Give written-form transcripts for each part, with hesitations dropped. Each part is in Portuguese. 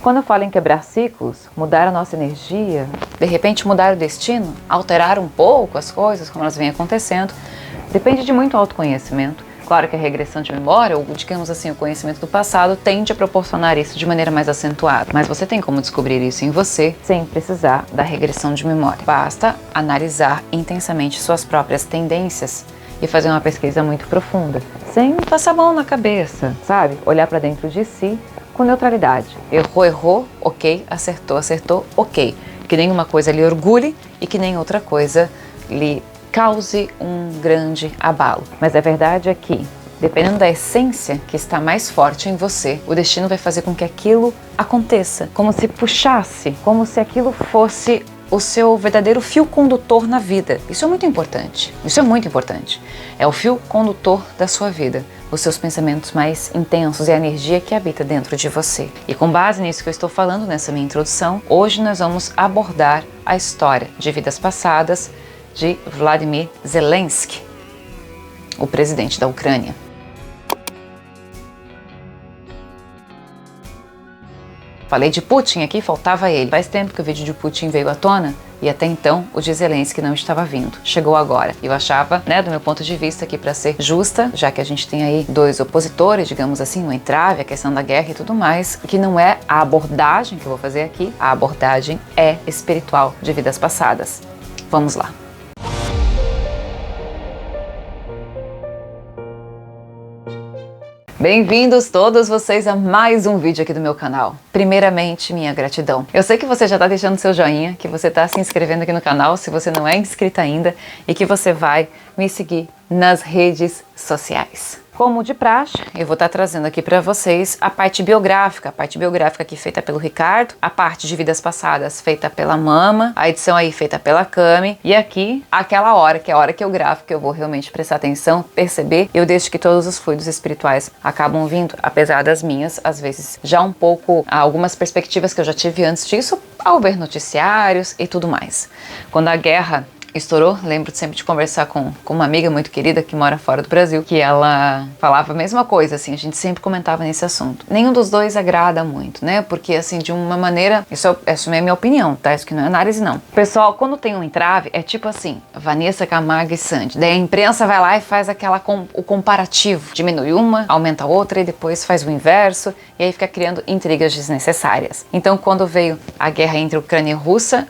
Quando eu falo em quebrar ciclos, mudar a nossa energia, de repente mudar o destino, alterar um pouco as coisas como elas vêm acontecendo, depende de muito autoconhecimento. Claro que a regressão de memória, ou digamos assim, o conhecimento do passado, tende a proporcionar isso de maneira mais acentuada. Mas você tem como descobrir isso em você sem precisar da regressão de memória. Basta analisar intensamente suas próprias tendências e fazer uma pesquisa muito profunda, sem passar a mão na cabeça, sabe? Olhar para dentro de si com neutralidade. Errou, ok. Acertou, ok. Que nenhuma coisa lhe orgulhe e que nem outra coisa lhe cause um grande abalo. Mas a verdade é que, dependendo da essência que está mais forte em você, o destino vai fazer com que aquilo aconteça, como se puxasse, como se aquilo fosse o seu verdadeiro fio condutor na vida. Isso é muito importante. É o fio condutor da sua vida, os seus pensamentos mais intensos e a energia que habita dentro de você. E com base nisso que eu estou falando nessa minha introdução, hoje nós vamos abordar a história de vidas passadas de Vladimir Zelensky, o presidente da Ucrânia. Falei de Putin aqui, faltava ele. Faz tempo que o vídeo de Putin veio à tona e até então o de Zelensky não estava vindo. Chegou agora. Eu achava, do meu ponto de vista aqui, para ser justa, já que a gente tem aí dois opositores, digamos assim, um entrave, a questão da guerra e tudo mais, que não é a abordagem que eu vou fazer aqui, a abordagem é espiritual de vidas passadas. Vamos lá. Bem-vindos todos vocês a mais um vídeo aqui do meu canal. Primeiramente, minha gratidão. Eu sei que você já está deixando seu joinha, que você está se inscrevendo aqui no canal, se você não é inscrita ainda, e que você vai me seguir nas redes sociais. Como de praxe, eu vou estar trazendo aqui para vocês a parte biográfica aqui feita pelo Ricardo, a parte de vidas passadas feita pela Mama, a edição aí feita pela Cami, e aqui aquela hora, que é a hora que eu gravo, que eu vou realmente prestar atenção, perceber, eu deixo que todos os fluidos espirituais acabam vindo, apesar das minhas, às vezes, já um pouco, algumas perspectivas que eu já tive antes disso, ao ver noticiários e tudo mais. Quando a guerra estourou, lembro sempre de conversar com uma amiga muito querida que mora fora do Brasil, que ela falava a mesma coisa, assim, a gente sempre comentava nesse assunto. Nenhum dos dois agrada muito, né? Porque, assim, de uma maneira, essa é a minha opinião, tá? Isso aqui não é análise, não. Pessoal, quando tem um entrave, é tipo assim, Vanessa Camargo e Sandy. Daí a imprensa vai lá e faz o comparativo. Diminui uma, aumenta a outra e depois faz o inverso, e aí fica criando intrigas desnecessárias. Então, quando veio a guerra entre Ucrânia e Rússia,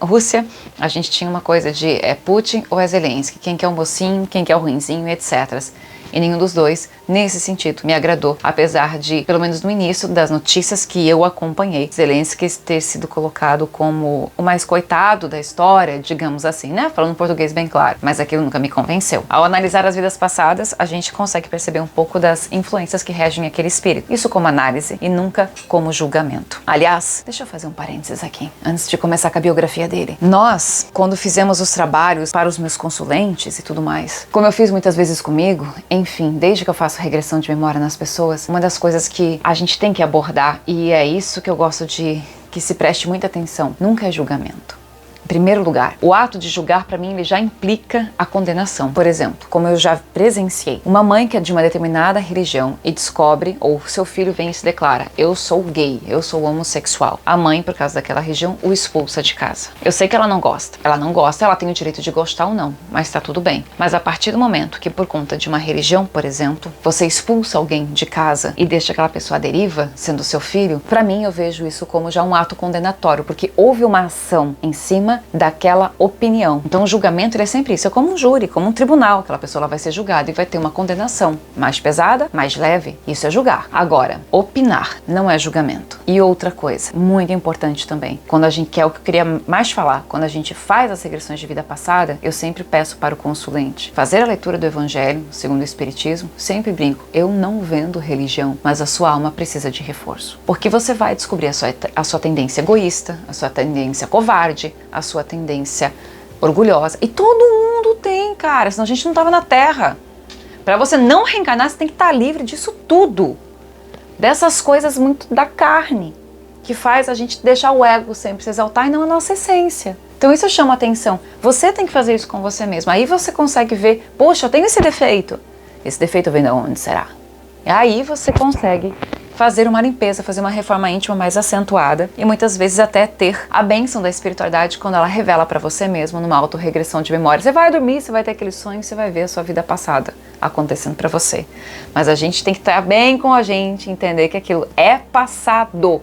a gente tinha uma coisa de Putin ou Zelensky, quem que é o mocinho, quem que é o ruinzinho, etc. E nenhum dos dois, nesse sentido, me agradou, apesar de, pelo menos no início das notícias que eu acompanhei, Zelensky ter sido colocado como o mais coitado da história, digamos assim, né? Falando português bem claro, mas aquilo nunca me convenceu. Ao analisar as vidas passadas, a gente consegue perceber um pouco das influências que regem aquele espírito. Isso como análise e nunca como julgamento. Aliás, deixa eu fazer um parênteses aqui, antes de começar com a biografia dele. Nós, quando fizemos os trabalhos para os meus consulentes e tudo mais, como eu fiz muitas vezes comigo, enfim, desde que eu faço regressão de memória nas pessoas, uma das coisas que a gente tem que abordar, e é isso que eu gosto de que se preste muita atenção, nunca é julgamento. Em primeiro lugar, o ato de julgar, para mim, ele já implica a condenação. Por exemplo, como eu já presenciei, uma mãe que é de uma determinada religião e descobre, ou seu filho vem e se declara, eu sou gay, eu sou homossexual. A mãe, por causa daquela religião, o expulsa de casa. Eu sei que ela não gosta, ela tem o direito de gostar ou não, mas tá tudo bem. Mas a partir do momento que, por conta de uma religião, por exemplo, você expulsa alguém de casa e deixa aquela pessoa à deriva, sendo seu filho, para mim eu vejo isso como já um ato condenatório, porque houve uma ação em cima daquela opinião. Então o julgamento, ele é sempre isso, é como um júri, como um tribunal, aquela pessoa ela vai ser julgada e vai ter uma condenação mais pesada, mais leve, isso é julgar. Agora, opinar não é julgamento. E outra coisa, muito importante também, quando a gente quer, o que eu queria mais falar, quando a gente faz as regressões de vida passada, eu sempre peço para o consulente fazer a leitura do Evangelho, segundo o Espiritismo, sempre brinco, eu não vendo religião, mas a sua alma precisa de reforço. Porque você vai descobrir a sua tendência egoísta, a sua tendência covarde, a sua tendência orgulhosa. E todo mundo tem, cara, senão a gente não tava na Terra. Para você não reencarnar, você tem que estar livre disso tudo. Dessas coisas muito da carne, que faz a gente deixar o ego sempre se exaltar e não a nossa essência. Então isso chama atenção. Você tem que fazer isso com você mesmo. Aí você consegue ver, poxa, eu tenho esse defeito. Esse defeito vem de onde será? E aí você consegue fazer uma limpeza, fazer uma reforma íntima mais acentuada e muitas vezes até ter a bênção da espiritualidade quando ela revela para você mesmo numa autorregressão de memória. Você vai dormir, você vai ter aquele sonho, você vai ver a sua vida passada acontecendo para você. Mas a gente tem que estar bem com a gente, entender que aquilo é passado.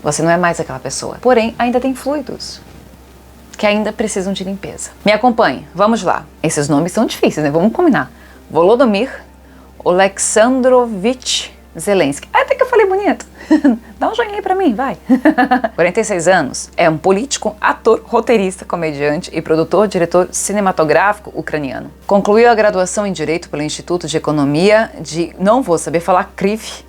Você não é mais aquela pessoa. Porém, ainda tem fluidos que ainda precisam de limpeza. Me acompanhe, vamos lá. Esses nomes são difíceis, né? Vamos combinar. Volodymyr Oleksandrovich Zelensky. Até que eu falei bonito. Dá um joinha aí pra mim, vai. 46 anos. É um político, ator, roteirista, comediante e produtor, diretor cinematográfico ucraniano. Concluiu a graduação em Direito pelo Instituto de Economia de... Não vou saber falar Kryvyi.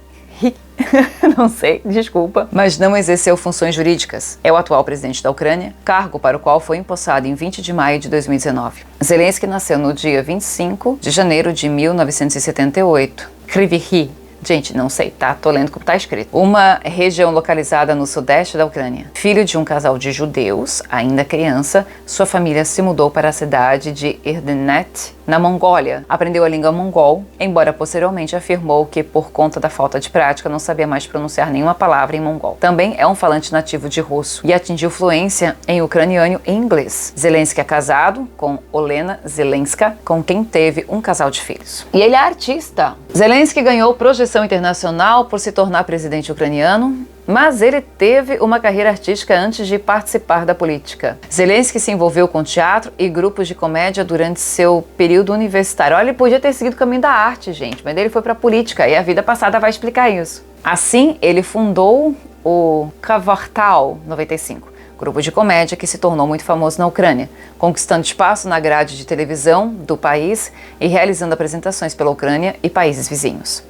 Não sei, desculpa, mas não exerceu funções jurídicas. É o atual presidente da Ucrânia, cargo para o qual foi empossado em 20 de maio de 2019. Zelensky nasceu no dia 25 de janeiro de 1978. Kryvyi. Gente, não sei, tá? Tô lendo como tá escrito. Uma região localizada no sudeste da Ucrânia. Filho de um casal de judeus, ainda criança, sua família se mudou para a cidade de Erdenet, na Mongólia. Aprendeu a língua mongol, embora posteriormente afirmou que, por conta da falta de prática, não sabia mais pronunciar nenhuma palavra em mongol. Também é um falante nativo de russo e atingiu fluência em ucraniano e inglês. Zelensky é casado com Olena Zelenska, com quem teve um casal de filhos. E ele é artista. Zelensky ganhou projeção internacional por se tornar presidente ucraniano, mas ele teve uma carreira artística antes de participar da política. Zelensky se envolveu com teatro e grupos de comédia durante seu período universitário. Olha, ele podia ter seguido o caminho da arte, gente, mas ele foi para a política e a vida passada vai explicar isso. Assim, ele fundou o Kvartal 95, grupo de comédia que se tornou muito famoso na Ucrânia, conquistando espaço na grade de televisão do país e realizando apresentações pela Ucrânia e países vizinhos.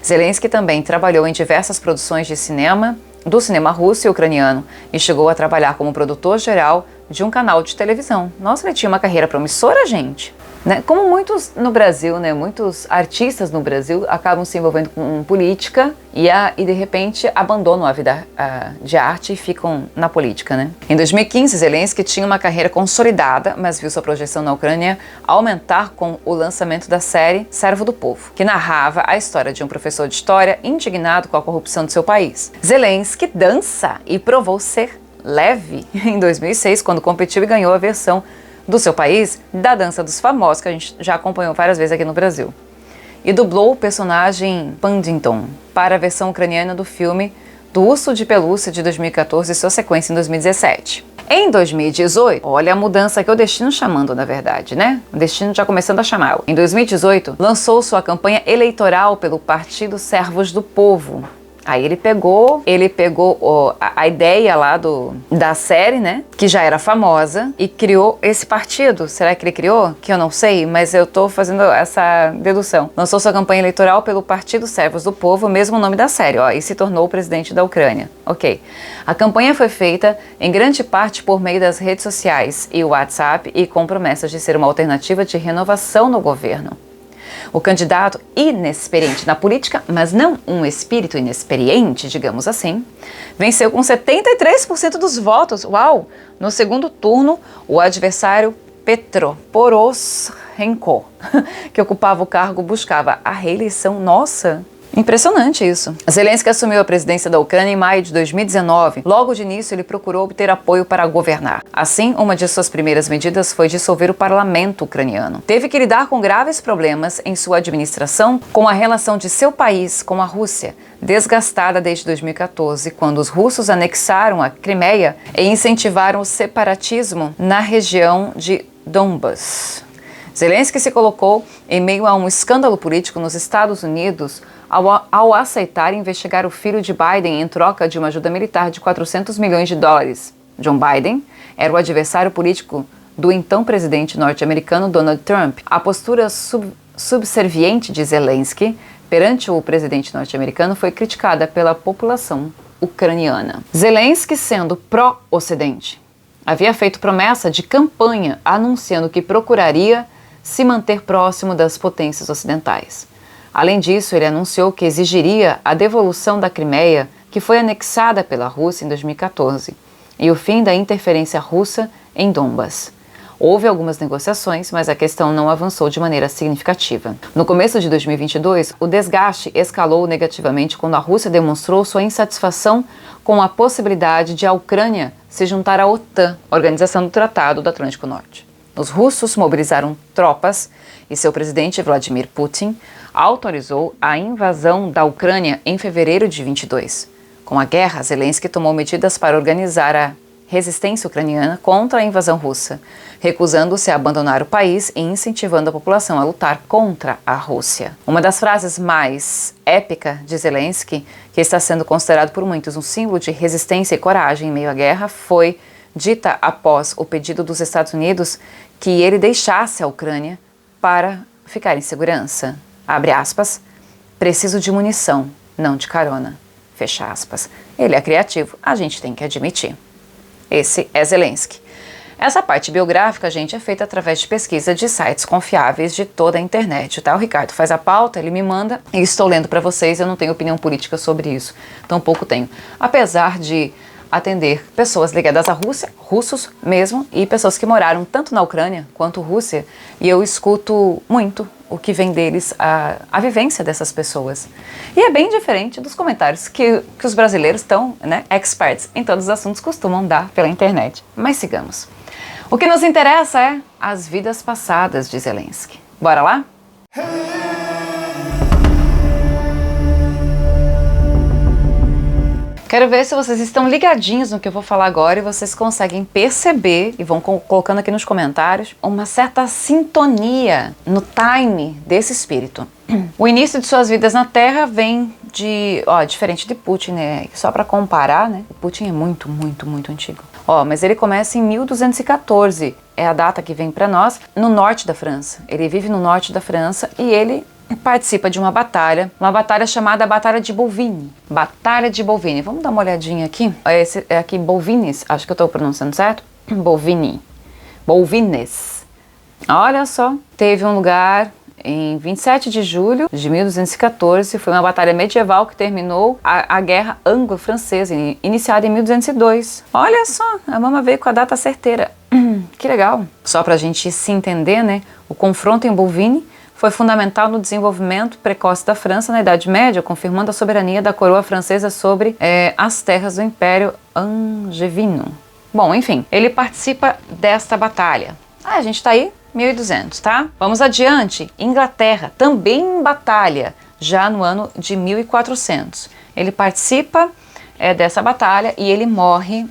Zelensky também trabalhou em diversas produções de cinema, do cinema russo e ucraniano, e chegou a trabalhar como produtor geral de um canal de televisão. Nossa, ele tinha uma carreira promissora, gente. Né? Como muitos no Brasil, né? Muitos artistas no Brasil acabam se envolvendo com política e de repente abandonam a vida de arte e ficam na política, né? Em 2015, Zelensky tinha uma carreira consolidada, mas viu sua projeção na Ucrânia aumentar com o lançamento da série Servo do Povo, que narrava a história de um professor de história indignado com a corrupção do seu país. Zelensky dança e provou ser leve em 2006, quando competiu e ganhou a versão do seu país da Dança dos Famosos, que a gente já acompanhou várias vezes aqui no Brasil. E dublou o personagem Paddington para a versão ucraniana do filme do Urso de Pelúcia de 2014 e sua sequência em 2017. Em 2018, olha a mudança que o destino chamando, na verdade, né? O destino já começando a chamá-lo. Em 2018, lançou sua campanha eleitoral pelo Partido Servos do Povo. Aí ele pegou a ideia lá da série, né, que já era famosa, e criou esse partido. Será que ele criou? Que eu não sei, mas eu tô fazendo essa dedução. Lançou sua campanha eleitoral pelo Partido Servos do Povo, o mesmo nome da série, ó, e se tornou o presidente da Ucrânia. Ok. A campanha foi feita em grande parte por meio das redes sociais e o WhatsApp e com promessas de ser uma alternativa de renovação no governo. O candidato inexperiente na política, mas não um espírito inexperiente, digamos assim, venceu com 73% dos votos. Uau! No segundo turno, o adversário Petro Poroshenko, que ocupava o cargo, buscava a reeleição. Nossa! Impressionante isso. Zelensky assumiu a presidência da Ucrânia em maio de 2019. Logo de início, ele procurou obter apoio para governar. Assim, uma de suas primeiras medidas foi dissolver o parlamento ucraniano. Teve que lidar com graves problemas em sua administração com a relação de seu país com a Rússia, desgastada desde 2014, quando os russos anexaram a Crimeia e incentivaram o separatismo na região de Donbas. Zelensky se colocou em meio a um escândalo político nos Estados Unidos ao aceitar investigar o filho de Biden em troca de uma ajuda militar de 400 milhões de dólares. John Biden era o adversário político do então presidente norte-americano Donald Trump. A postura subserviente de Zelensky perante o presidente norte-americano foi criticada pela população ucraniana. Zelensky, sendo pró-Ocidente, havia feito promessa de campanha anunciando que procuraria se manter próximo das potências ocidentais. Além disso, ele anunciou que exigiria a devolução da Crimeia, que foi anexada pela Rússia em 2014, e o fim da interferência russa em Donbas. Houve algumas negociações, mas a questão não avançou de maneira significativa. No começo de 2022, o desgaste escalou negativamente quando a Rússia demonstrou sua insatisfação com a possibilidade de a Ucrânia se juntar à OTAN, Organização do Tratado do Atlântico Norte. Os russos mobilizaram tropas e seu presidente Vladimir Putin autorizou a invasão da Ucrânia em fevereiro de 22. Com a guerra, Zelensky tomou medidas para organizar a resistência ucraniana contra a invasão russa, recusando-se a abandonar o país e incentivando a população a lutar contra a Rússia. Uma das frases mais épica de Zelensky, que está sendo considerado por muitos um símbolo de resistência e coragem em meio à guerra, foi dita após o pedido dos Estados Unidos que ele deixasse a Ucrânia para ficar em segurança. Abre aspas, preciso de munição, não de carona. Fecha aspas. Ele é criativo, a gente tem que admitir. Esse é Zelensky. Essa parte biográfica, gente, é feita através de pesquisa de sites confiáveis de toda a internet, tá? O Ricardo faz a pauta, ele me manda e estou lendo para vocês, eu não tenho opinião política sobre isso, tampouco tenho. Apesar de atender pessoas ligadas à Rússia, russos mesmo, e pessoas que moraram tanto na Ucrânia quanto Rússia, e eu escuto muito o que vem deles, a vivência dessas pessoas. E é bem diferente dos comentários que os brasileiros estão, né, experts em todos os assuntos, costumam dar pela internet. Mas sigamos. O que nos interessa é as vidas passadas de Zelensky. Bora lá? Quero ver se vocês estão ligadinhos no que eu vou falar agora e vocês conseguem perceber, e vão colocando aqui nos comentários, uma certa sintonia no time desse espírito. O início de suas vidas na Terra vem de, diferente de Putin, né? Só para comparar, né? O Putin é muito, muito, muito antigo. Mas ele começa em 1214, é a data que vem para nós, no norte da França. Ele vive no norte da França e ele participa de uma batalha chamada Batalha de Bouvines. Batalha de Bouvines. Vamos dar uma olhadinha aqui. Esse é aqui Bouvines, acho que eu estou pronunciando certo. Bouvines. Olha só, teve um lugar em 27 de julho de 1214, foi uma batalha medieval que terminou a Guerra Anglo-Francesa, iniciada em 1202. Olha só, a mama veio com a data certeira. Que legal. Só pra gente se entender, né? O confronto em Bouvines foi fundamental no desenvolvimento precoce da França na Idade Média, confirmando a soberania da coroa francesa sobre as terras do Império Angevino. Bom, enfim, ele participa desta batalha. A gente tá aí, 1200, tá? Vamos adiante. Inglaterra, também em batalha, já no ano de 1400. Ele participa dessa batalha e ele morre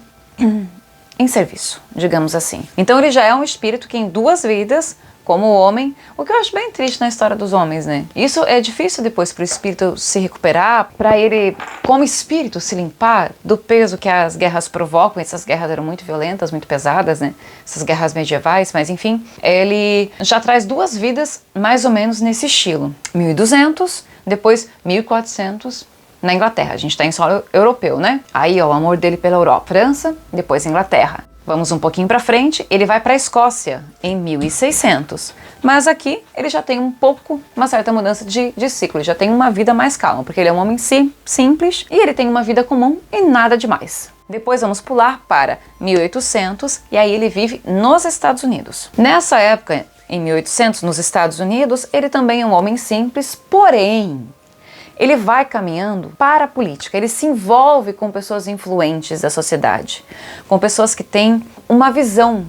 em serviço, digamos assim. Então ele já é um espírito que em duas vidas, como homem, o que eu acho bem triste na história dos homens, né? Isso é difícil depois para o espírito se recuperar, para ele, como espírito, se limpar do peso que as guerras provocam. Essas guerras eram muito violentas, muito pesadas, né? Essas guerras medievais, mas enfim, ele já traz duas vidas mais ou menos nesse estilo. 1200, depois 1400, na Inglaterra. A gente está em solo europeu, né? Aí, o amor dele pela Europa. França, depois Inglaterra. Vamos um pouquinho para frente, ele vai para a Escócia em 1600. Mas aqui ele já tem uma certa mudança de ciclo, ele já tem uma vida mais calma, porque ele é um homem simples e ele tem uma vida comum e nada demais. Depois vamos pular para 1800 e aí ele vive nos Estados Unidos. Nessa época, em 1800, nos Estados Unidos, ele também é um homem simples, porém ele vai caminhando para a política, ele se envolve com pessoas influentes da sociedade, com pessoas que têm uma visão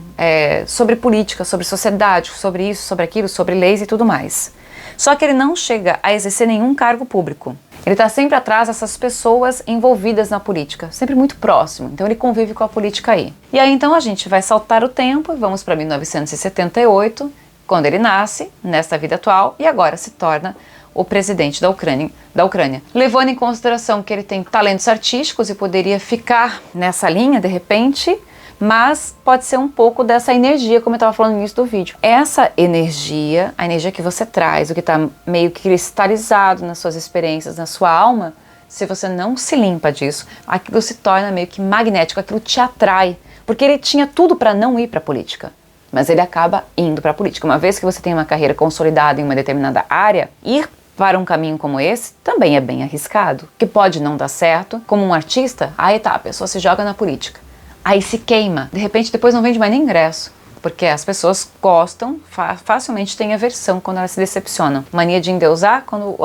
sobre política, sobre sociedade, sobre isso, sobre aquilo, sobre leis e tudo mais. Só que ele não chega a exercer nenhum cargo público. Ele está sempre atrás dessas pessoas envolvidas na política, sempre muito próximo, então ele convive com a política aí. E aí então a gente vai saltar o tempo e vamos para 1978, quando ele nasce, nesta vida atual, e agora se torna o presidente da Ucrânia. Levando em consideração que ele tem talentos artísticos e poderia ficar nessa linha de repente, mas pode ser um pouco dessa energia, como eu estava falando no início do vídeo. Essa energia, a energia que você traz, o que está meio que cristalizado nas suas experiências, na sua alma, se você não se limpa disso, aquilo se torna meio que magnético, aquilo te atrai, porque ele tinha tudo para não ir para a política. Mas ele acaba indo para a política. Uma vez que você tem uma carreira consolidada em uma determinada área, ir para um caminho como esse também é bem arriscado, que pode não dar certo. Como um artista, aí tá, a pessoa se joga na política, aí se queima, de repente depois não vende mais nem ingresso, porque as pessoas gostam, facilmente têm aversão quando elas se decepcionam. Mania de endeusar, quando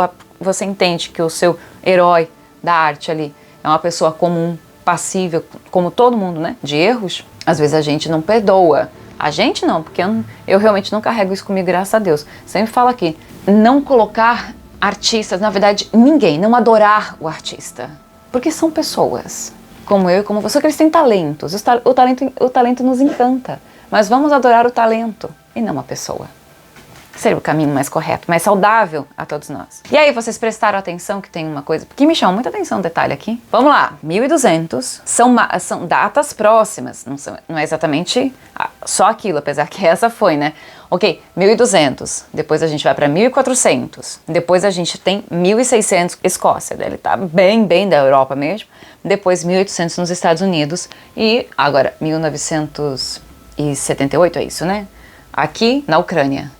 você entende que o seu herói da arte ali é uma pessoa comum, passível, como todo mundo, né, de erros, às vezes a gente não perdoa. A gente não, porque eu realmente não carrego isso comigo, graças a Deus. Sempre falo aqui, não colocar artistas, na verdade, ninguém, não adorar o artista. Porque são pessoas, como eu e como você, que eles têm talentos. O talento nos encanta, mas vamos adorar o talento e não a pessoa. Seria o caminho mais correto, mais saudável a todos nós. E aí, vocês prestaram atenção que tem uma coisa que me chama muita atenção, um detalhe aqui. Vamos lá, 1200 são datas próximas, não é exatamente só aquilo, apesar que essa foi, né? Ok, 1200, depois a gente vai para 1400, depois a gente tem 1600, Escócia, ele tá bem da Europa mesmo, depois 1800 nos Estados Unidos e agora 1978, é isso, né? Aqui na Ucrânia.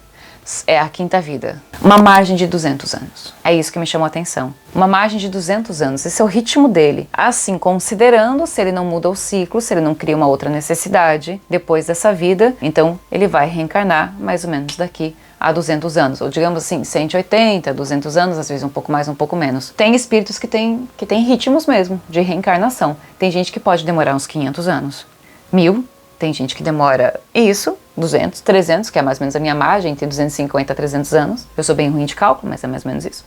É a quinta vida. Uma margem de 200 anos. É isso que me chamou a atenção. Uma margem de 200 anos. Esse é o ritmo dele. Assim, considerando se ele não muda o ciclo, se ele não cria uma outra necessidade depois dessa vida, então ele vai reencarnar mais ou menos daqui a 200 anos. Ou digamos assim, 180, 200 anos, às vezes um pouco mais, um pouco menos. Tem espíritos que têm ritmos mesmo de reencarnação. Tem gente que pode demorar uns 500 anos. 1000. Tem gente que demora isso, 200, 300, que é mais ou menos a minha margem, entre 250 a 300 anos. Eu sou bem ruim de cálculo, mas é mais ou menos isso.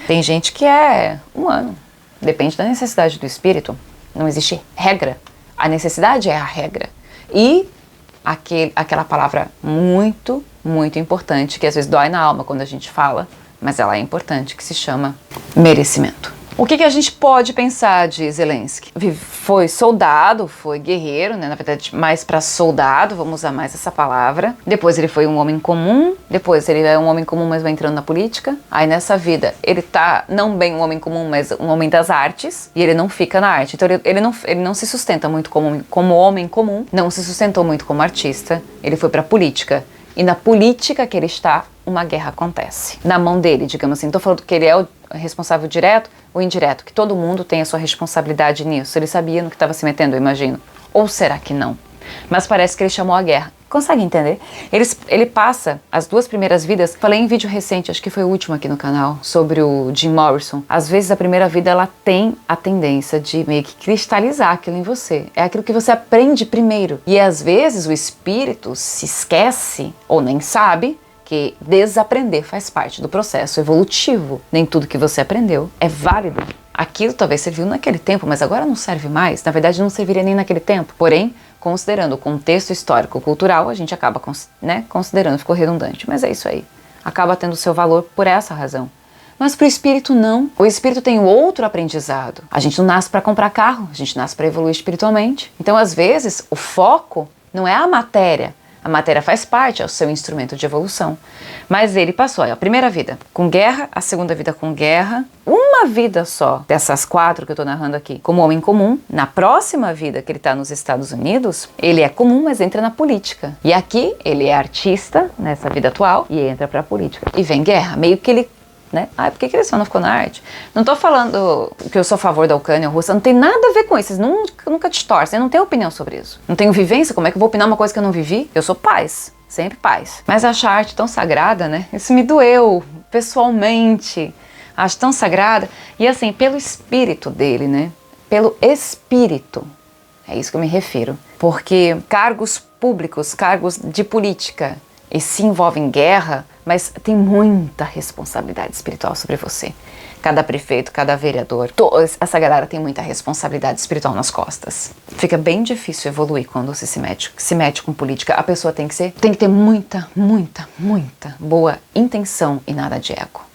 Tem gente que é 1 ano. Depende da necessidade do espírito. Não existe regra. A necessidade é a regra. E aquela palavra muito, muito importante, que às vezes dói na alma quando a gente fala, mas ela é importante, que se chama merecimento. O que a gente pode pensar de Zelensky? Foi soldado, foi guerreiro, né? Na verdade, mais para soldado, vamos usar mais essa palavra. Depois ele foi um homem comum, depois ele é um homem comum, mas vai entrando na política. Aí nessa vida, ele tá não bem um homem comum, mas um homem das artes, e ele não fica na arte. Então ele não se sustenta muito como homem comum, não se sustentou muito como artista, ele foi pra política. E na política que ele está, uma guerra acontece. Na mão dele, digamos assim. Não tô falando que ele é o responsável direto ou indireto, que todo mundo tem a sua responsabilidade nisso. Ele sabia no que estava se metendo, eu imagino. Ou será que não? Mas parece que ele chamou a guerra. Consegue entender? Ele passa as 2 primeiras vidas. Falei em vídeo recente, acho que foi o último aqui no canal, sobre o Jim Morrison. Às vezes a primeira vida ela tem a tendência de meio que cristalizar aquilo em você. É aquilo que você aprende primeiro. E às vezes o espírito se esquece ou nem sabe que desaprender faz parte do processo evolutivo. Nem tudo que você aprendeu é válido. Aquilo talvez serviu naquele tempo, mas agora não serve mais. Na verdade, não serviria nem naquele tempo. Porém, considerando o contexto histórico-cultural, a gente acaba considerando, ficou redundante. Mas é isso aí. Acaba tendo seu valor por essa razão. Mas para o espírito, não. O espírito tem outro aprendizado. A gente não nasce para comprar carro, a gente nasce para evoluir espiritualmente. Então, às vezes, o foco não é a matéria. A matéria faz parte, é o seu instrumento de evolução. Mas ele passou a primeira vida com guerra, a segunda vida com guerra, uma vida só dessas 4 que eu estou narrando aqui, como homem comum. Na próxima vida que ele está nos Estados Unidos, ele é comum, mas entra na política. E aqui ele é artista, nessa vida atual, e entra para a política. E vem guerra, meio que ele... né? Ah, por que ele só não ficou na arte? Não tô falando que eu sou a favor da Ucrânia ou Rússia, não tem nada a ver com isso, vocês nunca te torcem, eu não tenho opinião sobre isso. Não tenho vivência, como é que eu vou opinar uma coisa que eu não vivi? Eu sou paz, sempre paz. Mas acho a arte tão sagrada, né? Isso me doeu, pessoalmente. Acho tão sagrada. E assim, pelo espírito dele, né? Pelo espírito. É isso que eu me refiro. Porque cargos públicos, cargos de política, e se envolve em guerra, mas tem muita responsabilidade espiritual sobre você. Cada prefeito, cada vereador, essa galera tem muita responsabilidade espiritual nas costas. Fica bem difícil evoluir quando você se mete com política. A pessoa tem que ter muita boa intenção e nada de ego.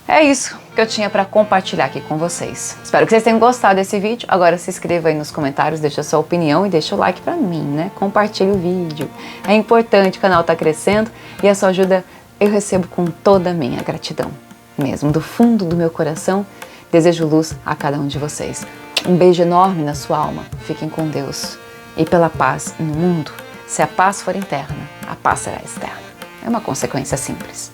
É isso que eu tinha para compartilhar aqui com vocês. Espero que vocês tenham gostado desse vídeo. Agora se inscreva aí nos comentários, deixa a sua opinião e deixa o like para mim, né? Compartilhe o vídeo. É importante, o canal tá crescendo e a sua ajuda eu recebo com toda a minha gratidão. Mesmo do fundo do meu coração, desejo luz a cada um de vocês. Um beijo enorme na sua alma. Fiquem com Deus. E pela paz no mundo, se a paz for interna, a paz será externa. É uma consequência simples.